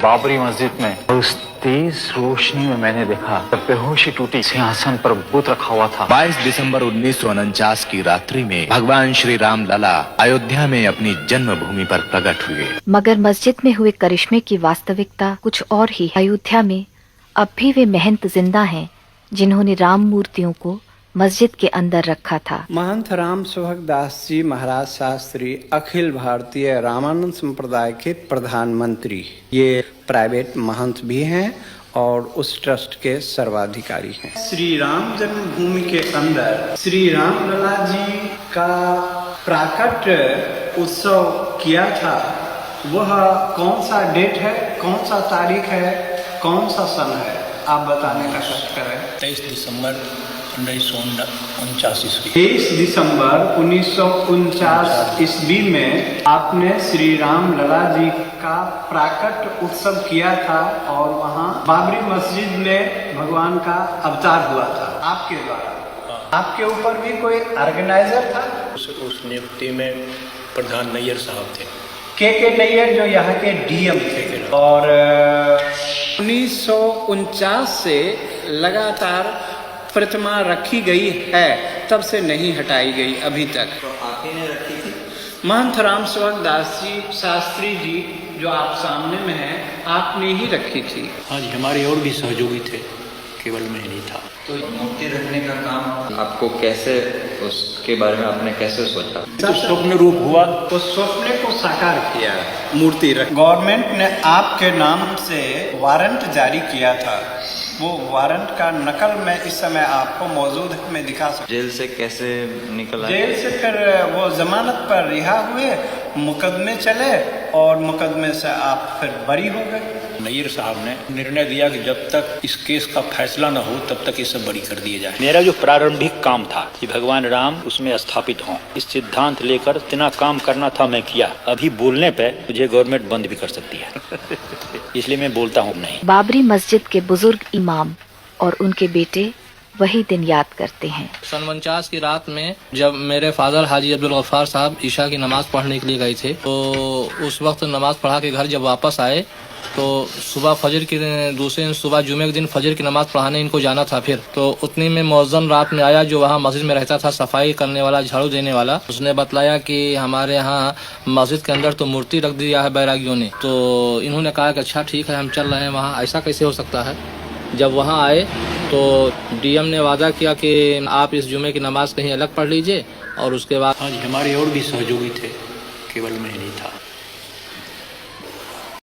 बाबरी मस्जिद में उस तेज रोशनी में मैंने देखा जब बेहोशी टूटी सिंहासन पर बुत रखा हुआ था। 22 दिसंबर 1949 की रात्रि में भगवान श्री राम लला अयोध्या में अपनी जन्मभूमि पर प्रकट हुए। मगर मस्जिद में हुए करिश्मे की वास्तविकता कुछ और ही। अयोध्या में अब भी वे महंत जिंदा हैं जिन्होंने राम मूर्तियों को मस्जिद के अंदर रखा था। महंत राम सेवक दास जी महाराज शास्त्री अखिल भारतीय रामानंद संप्रदाय के प्रधानमंत्री, ये प्राइवेट महंत भी हैं और उस ट्रस्ट के सर्वाधिकारी हैं। श्री राम जन्मभूमि के अंदर श्री राम लला जी का प्राकट उत्सव किया था। वह कौन सा डेट है, कौन सा तारीख है, कौन सा सन है, आप बताने का कष्ट करें। 23 दिसंबर 1949 ईस्वी। 23 दिसंबर 1949 ईस्वी में आपने श्री राम लला जी का प्राकट उत्सव किया था और वहाँ बाबरी मस्जिद में भगवान का अवतार हुआ था आपके द्वारा। आपके ऊपर भी कोई ऑर्गेनाइजर था? उस नियुक्ति में प्रधान नैयर साहब थे, के नैयर, जो यहाँ के डीएम थे। और 1949 से लगातार प्रतिमा रखी गई है, तब से नहीं हटाई गई अभी तक। तो आप ही ने रखी थी? महंत राम सेवक दास जी शास्त्री जी जो आप सामने में हैं, आपने ही रखी थी। हाँ जी, हमारे और भी सहयोगी थे, केवल मैं नहीं था। तो मूर्ति रखने का काम आपको कैसे, उसके बारे में आपने कैसे सोचा? तो स्वप्न रूप हुआ, उस स्वप्न को साकार किया, मूर्ति रख। गवर्नमेंट ने आपके नाम से वारंट जारी किया था। वो वारंट का नकल मैं इस समय आपको मौजूद है, मैं दिखा सकता। जेल से कैसे निकला? जेल से फिर वो जमानत पर रिहा हुए, मुकदमे चले और मुकदमे से आप फिर बरी हो गए। नैयर साहब ने निर्णय दिया कि जब तक इस केस का फैसला न हो तब तक इसे बरी कर दिया जाए। मेरा जो प्रारंभिक काम था कि भगवान राम उसमें स्थापित हों, इस सिद्धांत लेकर इतना काम करना था, मैं किया। अभी बोलने पे मुझे गवर्नमेंट बंद भी कर सकती है इसलिए मैं बोलता हूँ नहीं। बाबरी मस्जिद के बुजुर्ग इमाम और उनके बेटे वही दिन याद करते हैं। सन 49 की रात में जब मेरे फादर हाजी अब्दुल गफ्फार साहब ईशा की नमाज पढ़ने के लिए गए थे, तो उस वक्त नमाज पढ़ा के घर जब वापस आए तो सुबह फजर की दूसरे दिन सुबह जुमे के दिन फजर की नमाज पढ़ाने इनको जाना था। फिर तो उतने में मौज़न रात में आया, जो वहाँ मस्जिद में रहता था, सफाई करने वाला, झाड़ू देने वाला। उसने बतलाया कि हमारे यहाँ मस्जिद के अंदर तो मूर्ति रख दिया है बैरागियों ने। तो इन्होंने कहा कि अच्छा ठीक है, हम चल रहे हैं वहाँ, ऐसा कैसे हो सकता है। जब वहाँ आए तो डीएम ने वादा किया कि आप इस जुमे की नमाज कहीं अलग पढ़ लीजिए और उसके बाद। हाँ जी, हमारे और भी सहयोगी थे, केवल मैं नहीं था।